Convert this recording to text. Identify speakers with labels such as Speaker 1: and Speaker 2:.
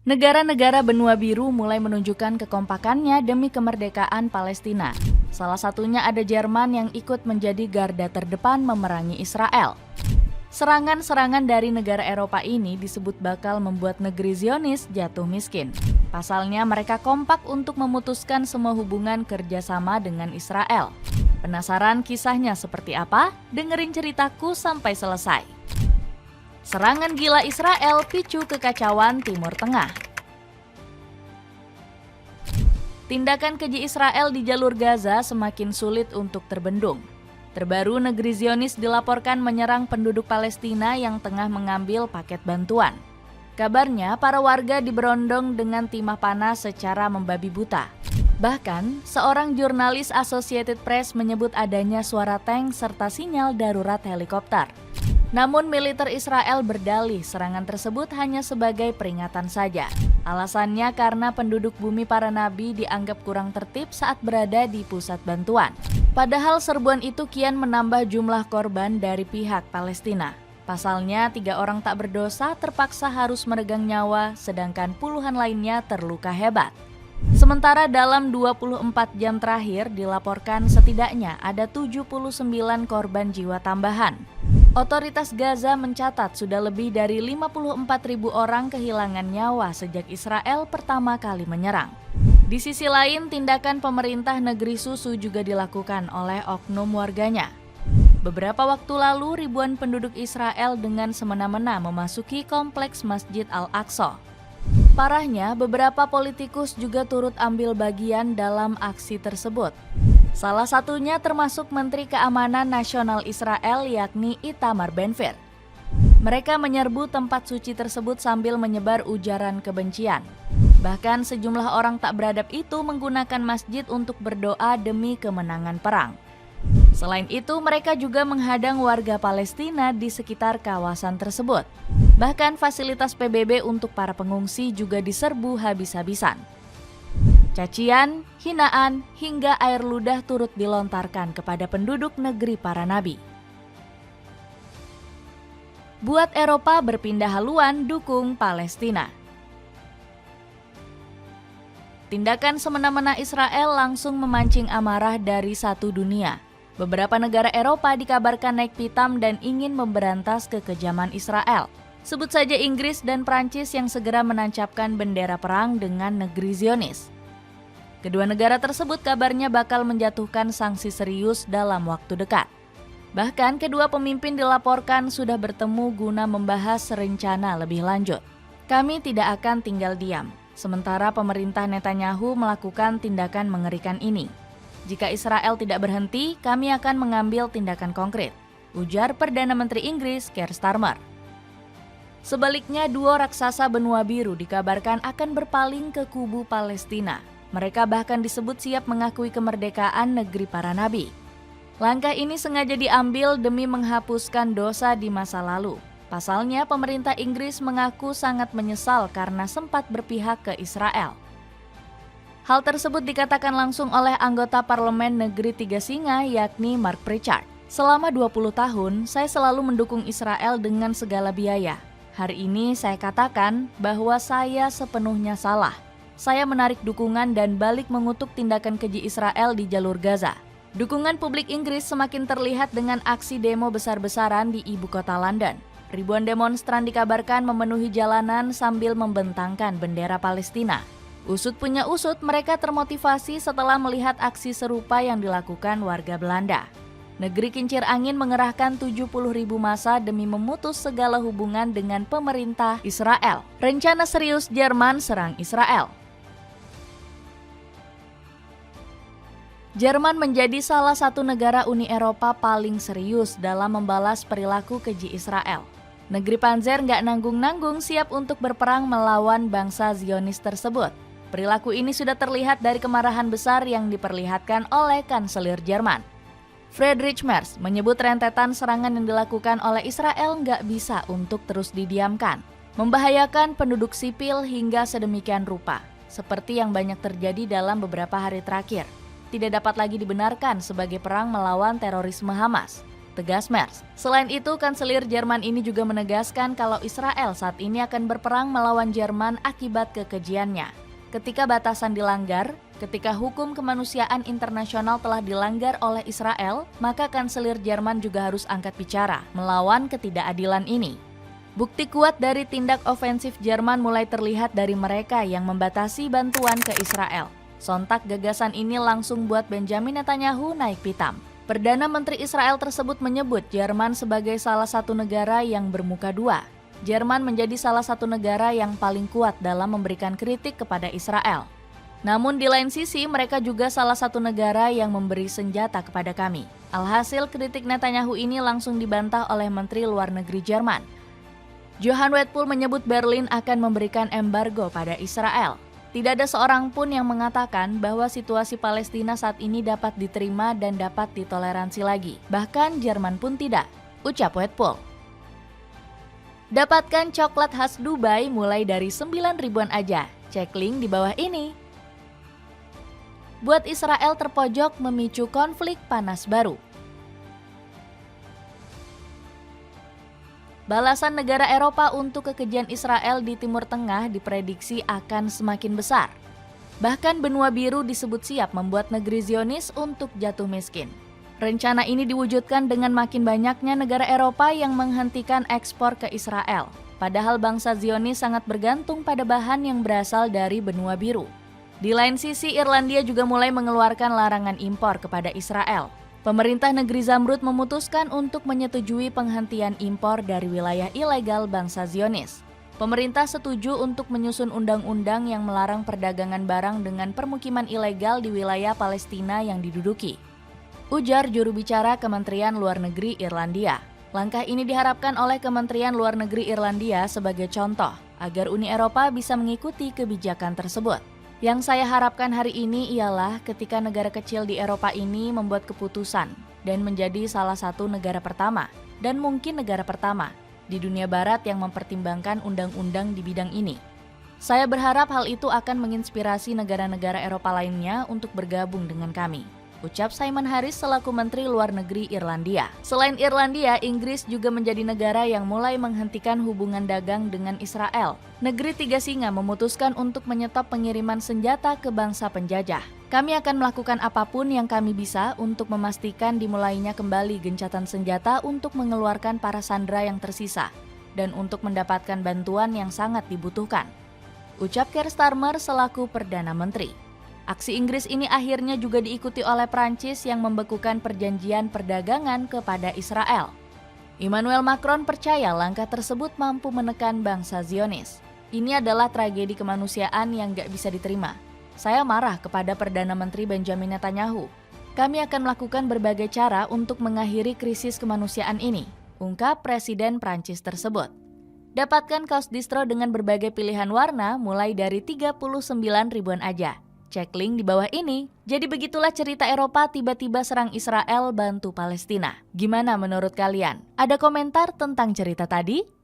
Speaker 1: Negara-negara benua biru mulai menunjukkan kekompakannya demi kemerdekaan Palestina. Salah satunya ada Jerman yang ikut menjadi garda terdepan memerangi Israel. Serangan-serangan dari negara Eropa ini disebut bakal membuat negeri Zionis jatuh miskin. Pasalnya mereka kompak untuk memutuskan semua hubungan kerjasama dengan Israel. Penasaran kisahnya seperti apa? Dengerin ceritaku sampai selesai. Serangan gila Israel picu kekacauan Timur Tengah. Tindakan keji Israel di jalur Gaza semakin sulit untuk terbendung. Terbaru, negeri Zionis dilaporkan menyerang penduduk Palestina yang tengah mengambil paket bantuan. Kabarnya, para warga diberondong dengan timah panas secara membabi buta. Bahkan, seorang jurnalis Associated Press menyebut adanya suara tank serta sinyal darurat helikopter. Namun militer Israel berdalih serangan tersebut hanya sebagai peringatan saja. Alasannya karena penduduk bumi para nabi dianggap kurang tertib saat berada di pusat bantuan. Padahal serbuan itu kian menambah jumlah korban dari pihak Palestina. Pasalnya 3 orang tak berdosa terpaksa harus meregang nyawa, sedangkan puluhan lainnya terluka hebat. Sementara dalam 24 jam terakhir dilaporkan setidaknya ada 79 korban jiwa tambahan. Otoritas Gaza mencatat sudah lebih dari 54.000 orang kehilangan nyawa sejak Israel pertama kali menyerang. Di sisi lain, tindakan pemerintah negeri susu juga dilakukan oleh oknum warganya. Beberapa waktu lalu, ribuan penduduk Israel dengan semena-mena memasuki kompleks Masjid Al-Aqsa. Parahnya, beberapa politikus juga turut ambil bagian dalam aksi tersebut. Salah satunya termasuk Menteri Keamanan Nasional Israel yakni Itamar Ben-Gvir. Mereka menyerbu tempat suci tersebut sambil menyebar ujaran kebencian. Bahkan sejumlah orang tak beradab itu menggunakan masjid untuk berdoa demi kemenangan perang. Selain itu, mereka juga menghadang warga Palestina di sekitar kawasan tersebut. Bahkan fasilitas PBB untuk para pengungsi juga diserbu habis-habisan. Cacian, hinaan, hingga air ludah turut dilontarkan kepada penduduk negeri para nabi. Buat Eropa berpindah haluan dukung Palestina. Tindakan semena-mena Israel langsung memancing amarah dari satu dunia. Beberapa negara Eropa dikabarkan naik pitam dan ingin memberantas kekejaman Israel. Sebut saja Inggris dan Prancis yang segera menancapkan bendera perang dengan negeri Zionis. Kedua negara tersebut kabarnya bakal menjatuhkan sanksi serius dalam waktu dekat. Bahkan kedua pemimpin dilaporkan sudah bertemu guna membahas rencana lebih lanjut. Kami tidak akan tinggal diam, sementara pemerintah Netanyahu melakukan tindakan mengerikan ini. Jika Israel tidak berhenti, kami akan mengambil tindakan konkret, ujar Perdana Menteri Inggris Keir Starmer. Sebaliknya, duo raksasa benua biru dikabarkan akan berpaling ke kubu Palestina. Mereka bahkan disebut siap mengakui kemerdekaan negeri para nabi. Langkah ini sengaja diambil demi menghapuskan dosa di masa lalu. Pasalnya, pemerintah Inggris mengaku sangat menyesal karena sempat berpihak ke Israel. Hal tersebut dikatakan langsung oleh anggota parlemen negeri Tiga Singa yakni Mark Pritchard. Selama 20 tahun, saya selalu mendukung Israel dengan segala biaya. Hari ini saya katakan bahwa saya sepenuhnya salah. Saya menarik dukungan dan balik mengutuk tindakan keji Israel di jalur Gaza. Dukungan publik Inggris semakin terlihat dengan aksi demo besar-besaran di ibu kota London. Ribuan demonstran dikabarkan memenuhi jalanan sambil membentangkan bendera Palestina. Usut punya usut, mereka termotivasi setelah melihat aksi serupa yang dilakukan warga Belanda. Negeri kincir angin mengerahkan 70.000 massa demi memutus segala hubungan dengan pemerintah Israel. Rencana serius Jerman serang Israel. Jerman menjadi salah satu negara Uni Eropa paling serius dalam membalas perilaku keji Israel. Negeri Panzer nggak nanggung-nanggung siap untuk berperang melawan bangsa Zionis tersebut. Perilaku ini sudah terlihat dari kemarahan besar yang diperlihatkan oleh Kanselir Jerman. Friedrich Merz menyebut rentetan serangan yang dilakukan oleh Israel nggak bisa untuk terus didiamkan. Membahayakan penduduk sipil hingga sedemikian rupa, seperti yang banyak terjadi dalam beberapa hari terakhir. Tidak dapat lagi dibenarkan sebagai perang melawan terorisme Hamas. tegas Merz. Selain itu, Kanselir Jerman ini juga menegaskan kalau Israel saat ini akan berperang melawan Jerman akibat kekejiannya. Ketika batasan dilanggar, ketika hukum kemanusiaan internasional telah dilanggar oleh Israel, maka Kanselir Jerman juga harus angkat bicara melawan ketidakadilan ini. Bukti kuat dari tindak ofensif Jerman mulai terlihat dari mereka yang membatasi bantuan ke Israel. Sontak gagasan ini langsung buat Benjamin Netanyahu naik pitam. Perdana Menteri Israel tersebut menyebut Jerman sebagai salah satu negara yang bermuka dua. Jerman menjadi salah satu negara yang paling kuat dalam memberikan kritik kepada Israel. Namun di lain sisi mereka juga salah satu negara yang memberi senjata kepada kami. Alhasil kritik Netanyahu ini langsung dibantah oleh Menteri Luar Negeri Jerman. Johann Wedpol menyebut Berlin akan memberikan embargo pada Israel. Tidak ada seorang pun yang mengatakan bahwa situasi Palestina saat ini dapat diterima dan dapat ditoleransi lagi. Bahkan Jerman pun tidak, ucap Wedpol. Dapatkan coklat khas Dubai mulai dari 9 ribuan aja. Cek link di bawah ini. Buat Israel terpojok memicu konflik panas baru. Balasan negara Eropa untuk kekejian Israel di Timur Tengah diprediksi akan semakin besar. Bahkan benua biru disebut siap membuat negeri Zionis untuk jatuh miskin. Rencana ini diwujudkan dengan makin banyaknya negara Eropa yang menghentikan ekspor ke Israel. Padahal bangsa Zionis sangat bergantung pada bahan yang berasal dari benua biru. Di lain sisi, Irlandia juga mulai mengeluarkan larangan impor kepada Israel. Pemerintah negeri Zamrud memutuskan untuk menyetujui penghentian impor dari wilayah ilegal bangsa Zionis. Pemerintah setuju untuk menyusun undang-undang yang melarang perdagangan barang dengan permukiman ilegal di wilayah Palestina yang diduduki. Ujar juru bicara Kementerian Luar Negeri Irlandia. Langkah ini diharapkan oleh Kementerian Luar Negeri Irlandia sebagai contoh agar Uni Eropa bisa mengikuti kebijakan tersebut. Yang saya harapkan hari ini ialah ketika negara kecil di Eropa ini membuat keputusan dan menjadi salah satu negara pertama dan mungkin negara pertama di dunia barat yang mempertimbangkan undang-undang di bidang ini. Saya berharap hal itu akan menginspirasi negara-negara Eropa lainnya untuk bergabung dengan kami, ucap Simon Harris selaku Menteri Luar Negeri Irlandia. Selain Irlandia, Inggris juga menjadi negara yang mulai menghentikan hubungan dagang dengan Israel. Negeri Tiga Singa memutuskan untuk menyetop pengiriman senjata ke bangsa penjajah. Kami akan melakukan apapun yang kami bisa untuk memastikan dimulainya kembali gencatan senjata untuk mengeluarkan para sandera yang tersisa dan untuk mendapatkan bantuan yang sangat dibutuhkan, ucap Keir Starmer selaku Perdana Menteri. Aksi Inggris ini akhirnya juga diikuti oleh Prancis yang membekukan perjanjian perdagangan kepada Israel. Emmanuel Macron percaya langkah tersebut mampu menekan bangsa Zionis. Ini adalah tragedi kemanusiaan yang gak bisa diterima. Saya marah kepada Perdana Menteri Benjamin Netanyahu. Kami akan melakukan berbagai cara untuk mengakhiri krisis kemanusiaan ini, ungkap Presiden Prancis tersebut. Dapatkan kaos distro dengan berbagai pilihan warna mulai dari 39 ribuan aja. Cek link di bawah ini. Jadi begitulah cerita Eropa tiba-tiba serang Israel bantu Palestina. Gimana menurut kalian? Ada komentar tentang cerita tadi?